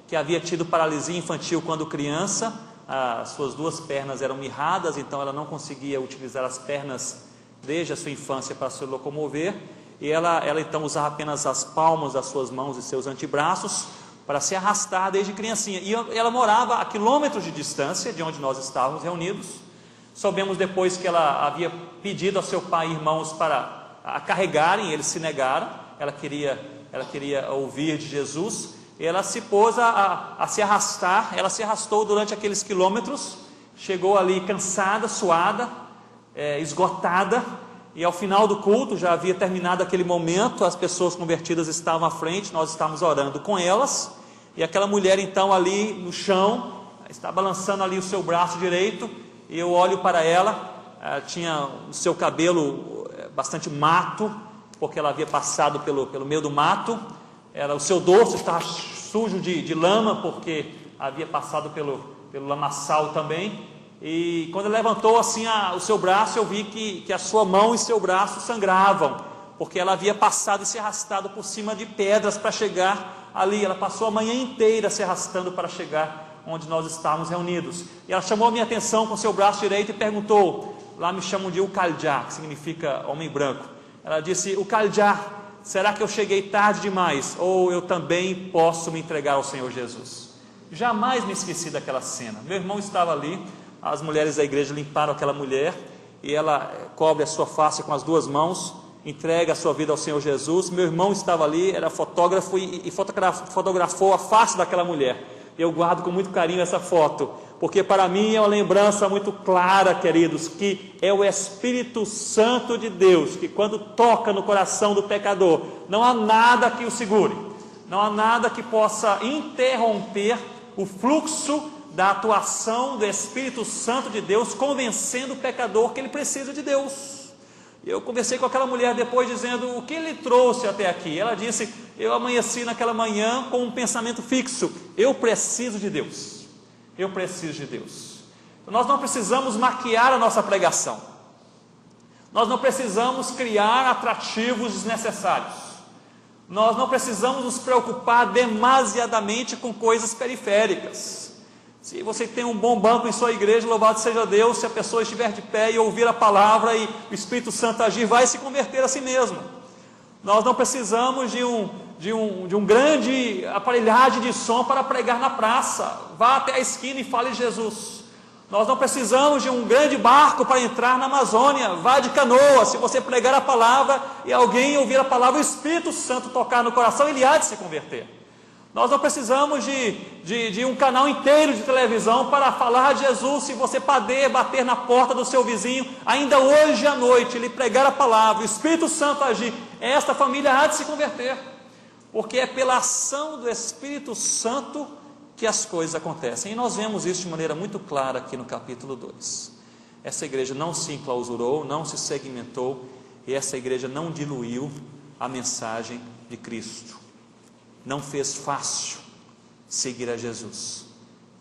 que havia tido paralisia infantil quando criança. As suas 2 pernas eram mirradas, então ela não conseguia utilizar as pernas desde a sua infância para se locomover, e ela então usava apenas as palmas das suas mãos e seus antebraços para se arrastar desde criancinha, e ela morava a quilômetros de distância de onde nós estávamos reunidos. Soubemos depois que ela havia pedido ao seu pai e irmãos para a carregarem, eles se negaram. Ela queria ouvir de Jesus, e ela se pôs a se arrastar. Ela se arrastou durante aqueles quilômetros, chegou ali cansada, suada, esgotada, e ao final do culto, já havia terminado aquele momento, as pessoas convertidas estavam à frente, nós estávamos orando com elas, e aquela mulher então ali no chão, está balançando ali o seu braço direito, e eu olho para ela, tinha o seu cabelo bastante mato, porque ela havia passado pelo meio do mato, o seu dorso estava sujo de lama, porque havia passado pelo lamaçal também. E quando ela levantou assim o seu braço, eu vi que a sua mão e seu braço sangravam, porque ela havia passado e se arrastado por cima de pedras para chegar ali. Ela passou a manhã inteira se arrastando para chegar onde nós estávamos reunidos. E ela chamou a minha atenção com seu braço direito e perguntou, lá me chamam de Ucaljá, que significa homem branco. Ela disse: Ucaljá, será que eu cheguei tarde demais? Ou eu também posso me entregar ao Senhor Jesus? Jamais me esqueci daquela cena. Meu irmão estava ali, as mulheres da igreja limparam aquela mulher, e ela cobre a sua face com as 2 mãos, entrega a sua vida ao Senhor Jesus. Meu irmão estava ali, era fotógrafo, e fotografou a face daquela mulher. Eu guardo com muito carinho essa foto, porque para mim é uma lembrança muito clara, queridos, que é o Espírito Santo de Deus, que quando toca no coração do pecador, não há nada que o segure, não há nada que possa interromper o fluxo da atuação do Espírito Santo de Deus, convencendo o pecador que ele precisa de Deus. Eu conversei com aquela mulher depois, dizendo: o que lhe trouxe até aqui? Ela disse: eu amanheci naquela manhã com um pensamento fixo: eu preciso de Deus, eu preciso de Deus. Então, nós não precisamos maquiar a nossa pregação, nós não precisamos criar atrativos desnecessários, nós não precisamos nos preocupar demasiadamente com coisas periféricas. Se você tem um bom banco em sua igreja, louvado seja Deus. Se a pessoa estiver de pé e ouvir a palavra e o Espírito Santo agir, vai se converter a si mesmo. Nós não precisamos de um grande aparelhagem de som para pregar na praça. Vá até a esquina e fale de Jesus. Nós não precisamos de um grande barco para entrar na Amazônia. Vá de canoa. Se você pregar a palavra e alguém ouvir a palavra, o Espírito Santo tocar no coração, ele há de se converter. Nós não precisamos de um canal inteiro de televisão para falar de Jesus. Se você bater na porta do seu vizinho, ainda hoje à noite, ele pregar a palavra, o Espírito Santo agir, esta família há de se converter, porque é pela ação do Espírito Santo que as coisas acontecem. E nós vemos isso de maneira muito clara aqui no capítulo 2. Essa igreja não se enclausurou, não se segmentou, e essa igreja não diluiu a mensagem de Cristo. Não fez fácil seguir a Jesus.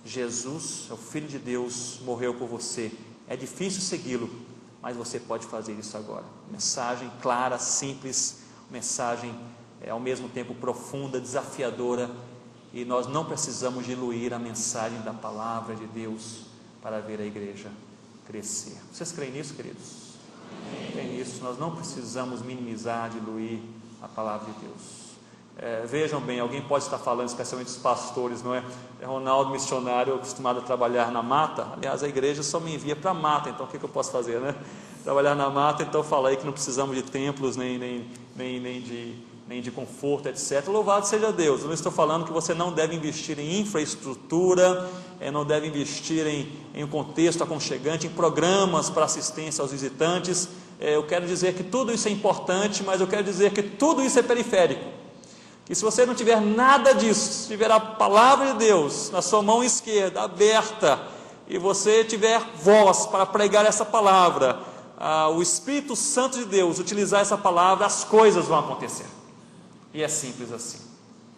Jesus é o Filho de Deus, morreu por você. É difícil segui-lo, mas você pode fazer isso agora. Mensagem clara, simples, mensagem ao mesmo tempo profunda, desafiadora, e nós não precisamos diluir a mensagem da palavra de Deus para ver a igreja crescer. Vocês creem nisso, queridos? Creem nisso. Nós não precisamos minimizar, diluir a palavra de Deus. Vejam bem, alguém pode estar falando, especialmente os pastores, não é? Ronaldo, missionário, acostumado a trabalhar na mata. Aliás, a igreja só me envia para a mata, então o que eu posso fazer, né? Trabalhar na mata. Então fala aí que não precisamos de templos, nem de conforto, etc. Louvado seja Deus. Eu não estou falando que você não deve investir em infraestrutura, não deve investir em um contexto aconchegante, em programas para assistência aos visitantes. Eu quero dizer que tudo isso é importante, mas eu quero dizer que tudo isso é periférico. que se você não tiver nada disso, se tiver a palavra de Deus na sua mão esquerda aberta, e você tiver voz para pregar essa palavra, o Espírito Santo de Deus utilizar essa palavra, as coisas vão acontecer. E é simples assim.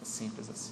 É simples assim.